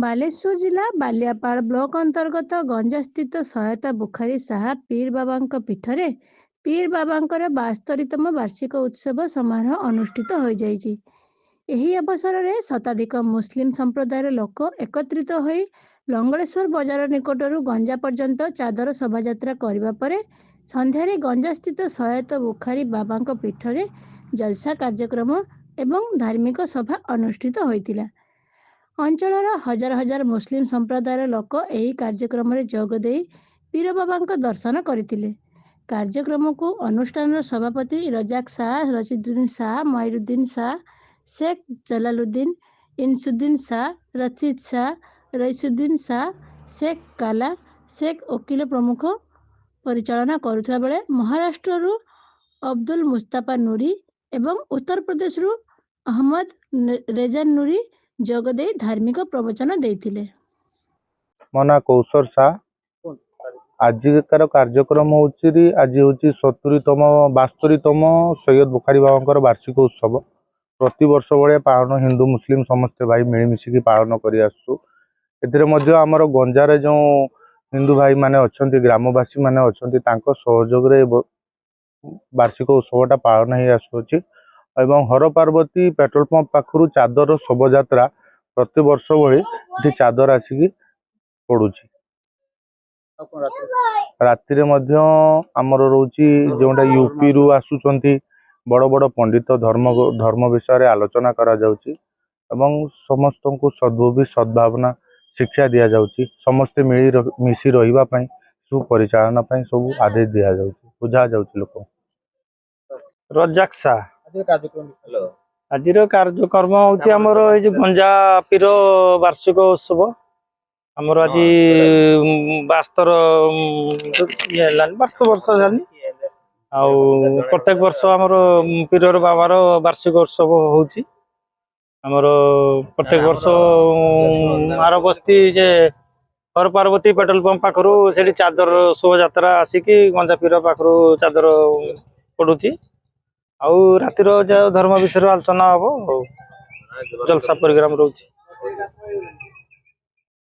ବାଲେଶ୍ୱର ଜିଲ୍ଲା ବାଲିଆପାଳ ବ୍ଲକ ଅନ୍ତର୍ଗତ ଗଞ୍ଜାସ୍ଥିତ ସହାୟତା ବୁଖାରୀ ଶାହା ପୀର ବାବାଙ୍କ ପୀଠରେ ପୀର ବାବାଙ୍କର 72ତମ ବାର୍ଷିକ ଉତ୍ସବ ସମାରୋହ ଅନୁଷ୍ଠିତ ହୋଇଯାଇଛି। ଏହି ଅବସରରେ ଶତାଧିକ ମୁସଲିମ ସମ୍ପ୍ରଦାୟର ଲୋକ ଏକତ୍ରିତ ହୋଇ ଲଙ୍ଗଳେଶ୍ୱର ବଜାର ନିକଟରୁ ଗଞ୍ଜା ପର୍ଯ୍ୟନ୍ତ ଚାଦର ଶୋଭାଯାତ୍ରା କରିବା ପରେ ସନ୍ଧ୍ୟାରେ ଗଞ୍ଜାସ୍ଥିତ ସହାୟତା ବୁଖାରୀ ବାବାଙ୍କ ପୀଠରେ ଜଲସା କାର୍ଯ୍ୟକ୍ରମ ଏବଂ ଧାର୍ମିକ ସଭା ଅନୁଷ୍ଠିତ ହୋଇଥିଲା। ଅଞ୍ଚଳର ହଜାର ହଜାର ମୁସଲିମ ସମ୍ପ୍ରଦାୟର ଲୋକ ଏହି କାର୍ଯ୍ୟକ୍ରମରେ ଯୋଗ ଦେଇ ପୀର ବାବାଙ୍କ ଦର୍ଶନ କରିଥିଲେ। କାର୍ଯ୍ୟକ୍ରମକୁ ଅନୁଷ୍ଠାନର ସଭାପତି ରଜାକ ଶାହ, ରସିଦୁଦ୍ଦିନ ଶାହ, ମଇରୁଦ୍ଦିନ ଶାହ, शेख जलालुद्दीन, इंसुद्दीन शाह, रशीद शाह, रईसुद्दीन शाह, शेख काला, शेख वकील प्रमुख परिचालना करुवा बेले महाराष्ट्र अब्दुल मुस्ताफा नूरी एवं उत्तर प्रदेश अहमद रेजान नूरी जोगदे धार्मिक प्रवचन देते। मो ना कौशर शाह। आजिकार कार्यक्रम आज हूँ 72तम सैयद बुखारी बाबा वार्षिक उत्सव प्रति वर्ष भाया पालन हिंदू मुस्लिम समस्ते भाई मिलमिशिकी पालन कर आमर गंजार जो हिंदू भाई माने अच्छा ग्रामवासी माने अच्छा सहयोग वार्षिक उत्सवटा पालन हो आसुची। हर पार्वती पेट्रोल पंप पाखु चादर शोभायात्रा प्रति वर्ष भाई चादर आसिक पड़ुची। राति आमर रोची जोटा यूपी रु आसुचंती बड़ बड़ पंडित धर्म विषय आलोचना करा जाउची एवं समस्त को सद्भावी सद्भावना शिक्षा दि जाउची। समस्ते मिसी रहिबा पई सुपरिचालना पई सब आदेश दिया जाउची बुझा जाउची। लोक रजाक शाह। आज कार्यक्रम हूँ आमर ये गंजा पीर वार्षिक उत्सव आमर आज 72 वर्ष जानी प्रत्येक वर्ष आमर पीर बाबार वार्षिक उत्सव होची। आमर प्रत्येक वर्ष are Basti J her Parvati petrol pump पाखु से चादर शोभायात्रा आसिकी गंजा पीर पाखु चादर पड़ुची। आउ रातिर धर्म विषय आलोचना हम जलसा प्रोग्राम रोची।